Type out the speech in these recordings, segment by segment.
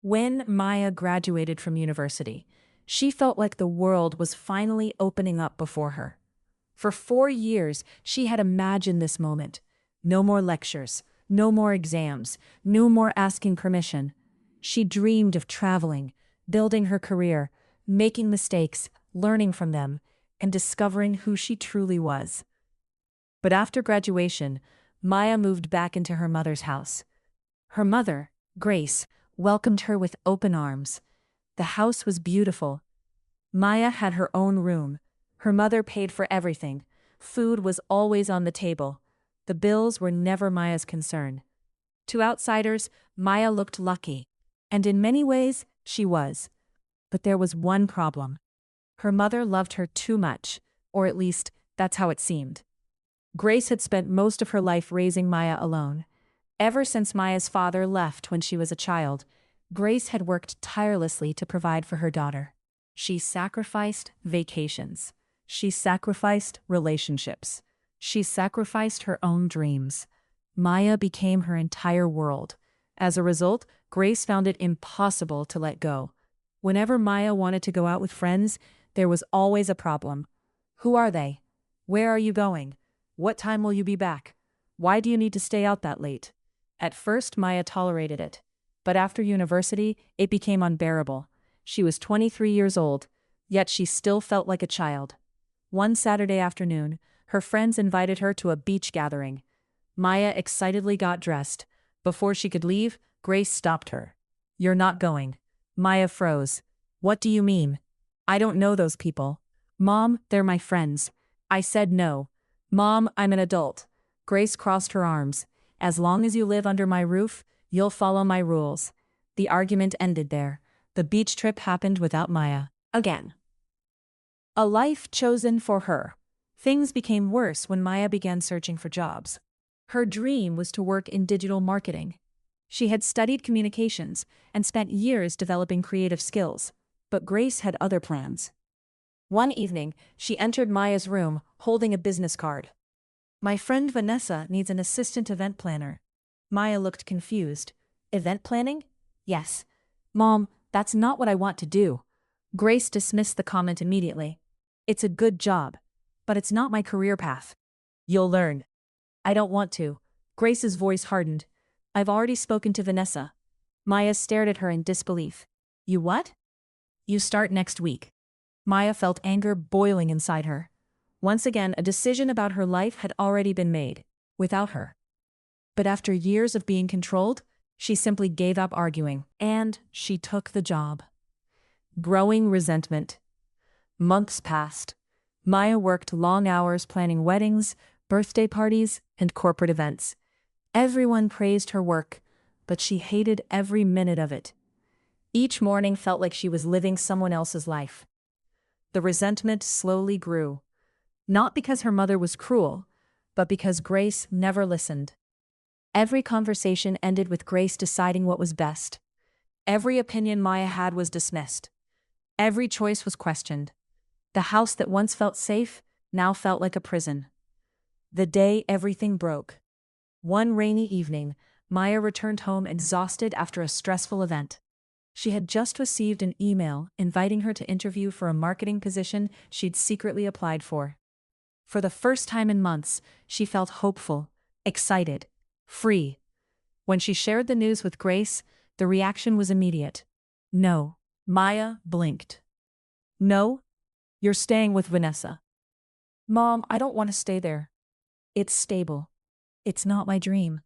When Maya graduated from university, she felt like the world was finally opening up before her. For 4 years, she had imagined this moment. No more lectures, no more exams, no more asking permission. She dreamed of traveling, building her career, making mistakes, learning from them, and discovering who she truly was. But after graduation, Maya moved back into her mother's house. Her mother, Grace, welcomed her with open arms. The house was beautiful. Maya had her own room. Her mother paid for everything. Food was always on the table. The bills were never Maya's concern. To outsiders, Maya looked lucky. And in many ways, she was. But there was one problem. Her mother loved her too much, or at least, that's how it seemed. Grace had spent most of her life raising Maya alone. Ever since Maya's father left when she was a child, Grace had worked tirelessly to provide for her daughter. She sacrificed vacations. She sacrificed relationships. She sacrificed her own dreams. Maya became her entire world. As a result, Grace found it impossible to let go. Whenever Maya wanted to go out with friends, there was always a problem. Who are they? Where are you going? What time will you be back? Why do you need to stay out that late? At first, Maya tolerated it. But after university, it became unbearable. She was 23 years old, yet she still felt like a child. One Saturday afternoon, her friends invited her to a beach gathering. Maya excitedly got dressed. Before she could leave, Grace stopped her. "You're not going." Maya froze. "What do you mean?" "I don't know those people." "Mom, they're my friends." "I said no." "Mom, I'm an adult." Grace crossed her arms. "As long as you live under my roof, you'll follow my rules." The argument ended there. The beach trip happened without Maya. Again. A life chosen for her. Things became worse when Maya began searching for jobs. Her dream was to work in digital marketing. She had studied communications and spent years developing creative skills, but Grace had other plans. One evening, she entered Maya's room holding a business card. "My friend Vanessa needs an assistant event planner." Maya looked confused. "Event planning?" "Yes." "Mom, that's not what I want to do." Grace dismissed the comment immediately. "It's a good job, but it's not my career path." "You'll learn." "I don't want to." Grace's voice hardened. "I've already spoken to Vanessa." Maya stared at her in disbelief. "You what?" "You start next week." Maya felt anger boiling inside her. Once again, a decision about her life had already been made, without her. But after years of being controlled, she simply gave up arguing, and she took the job. Growing resentment. Months passed. Maya worked long hours planning weddings, birthday parties, and corporate events. Everyone praised her work, but she hated every minute of it. Each morning felt like she was living someone else's life. The resentment slowly grew. Not because her mother was cruel, but because Grace never listened. Every conversation ended with Grace deciding what was best. Every opinion Maya had was dismissed. Every choice was questioned. The house that once felt safe now felt like a prison. The day everything broke. One rainy evening, Maya returned home exhausted after a stressful event. She had just received an email inviting her to interview for a marketing position she'd secretly applied for. For the first time in months, she felt hopeful, excited, free. When she shared the news with Grace, the reaction was immediate. "No." Maya blinked. "No? You're staying with Vanessa." "Mom, I don't want to stay there." "It's stable." "It's not my dream."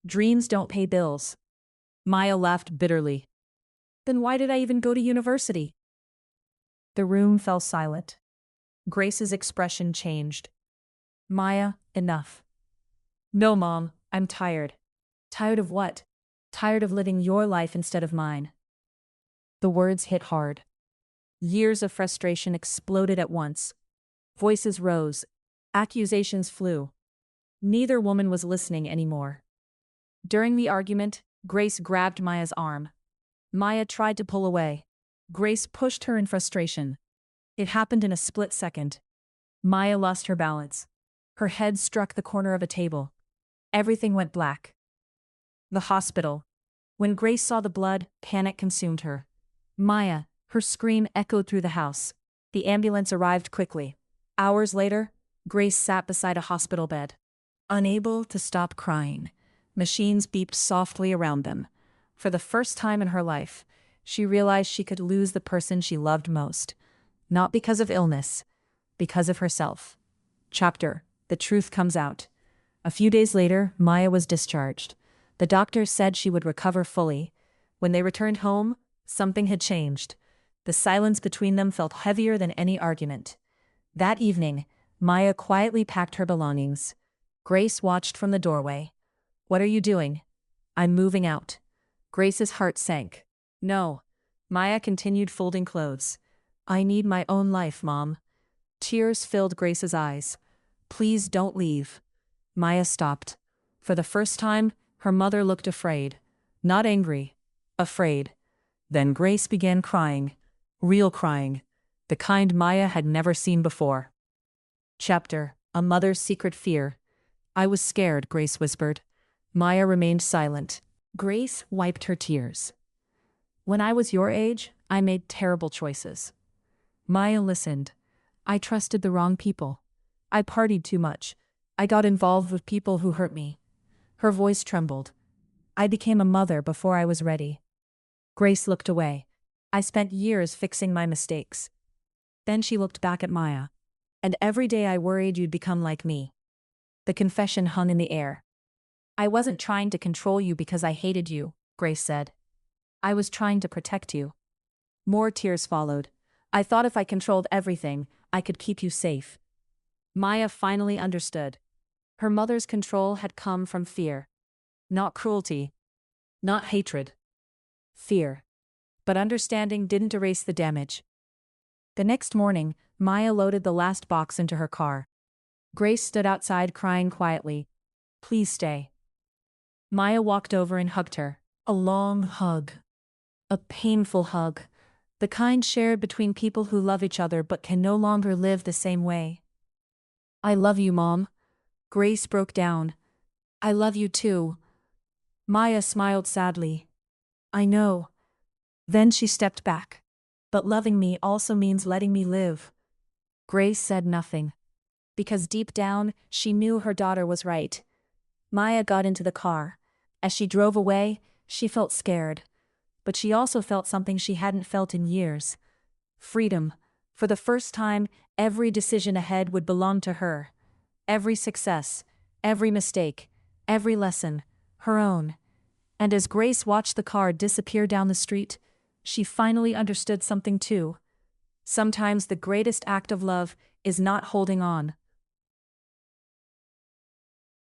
"Dreams don't pay bills." Maya laughed bitterly. "Then why did I even go to university?" The room fell silent. Grace's expression changed. "Maya, enough." "No, Mom, I'm tired." "Tired of what?" "Tired of living your life instead of mine." The words hit hard. Years of frustration exploded at once. Voices rose. Accusations flew. Neither woman was listening anymore. During the argument, Grace grabbed Maya's arm. Maya tried to pull away. Grace pushed her in frustration. It happened in a split second. Maya lost her balance. Her head struck the corner of a table. Everything went black. The hospital. When Grace saw the blood, panic consumed her. Maya, her scream echoed through the house. The ambulance arrived quickly. Hours later, Grace sat beside a hospital bed. Unable to stop crying, machines beeped softly around them. For the first time in her life, she realized she could lose the person she loved most. Not because of illness, because of herself. Chapter: The Truth Comes Out. A few days later, Maya was discharged. The doctors said she would recover fully. When they returned home, something had changed. The silence between them felt heavier than any argument. That evening, Maya quietly packed her belongings. Grace watched from the doorway. "What are you doing?" "I'm moving out." Grace's heart sank. "No." Maya continued folding clothes. "I need my own life, Mom." Tears filled Grace's eyes. "Please don't leave." Maya stopped. For the first time, her mother looked afraid. Not angry. Afraid. Then Grace began crying. Real crying. The kind Maya had never seen before. Chapter: A Mother's Secret Fear. "I was scared," Grace whispered. Maya remained silent. Grace wiped her tears. "When I was your age, I made terrible choices." Maya listened. "I trusted the wrong people. I partied too much. I got involved with people who hurt me." Her voice trembled. "I became a mother before I was ready." Grace looked away. "I spent years fixing my mistakes." Then she looked back at Maya. "And every day I worried you'd become like me." The confession hung in the air. "I wasn't trying to control you because I hated you," Grace said. "I was trying to protect you." More tears followed. "I thought if I controlled everything, I could keep you safe." Maya finally understood. Her mother's control had come from fear. Not cruelty. Not hatred. Fear. But understanding didn't erase the damage. The next morning, Maya loaded the last box into her car. Grace stood outside crying quietly. "Please stay." Maya walked over and hugged her. A long hug. A painful hug. The kind shared between people who love each other but can no longer live the same way. "I love you, Mom." Grace broke down. "I love you too." Maya smiled sadly. "I know." Then she stepped back. "But loving me also means letting me live." Grace said nothing. Because deep down, she knew her daughter was right. Maya got into the car. As she drove away, she felt scared. But she also felt something she hadn't felt in years. Freedom. For the first time, every decision ahead would belong to her. Every success, every mistake, every lesson, her own. And as Grace watched the car disappear down the street, she finally understood something too. Sometimes the greatest act of love is not holding on,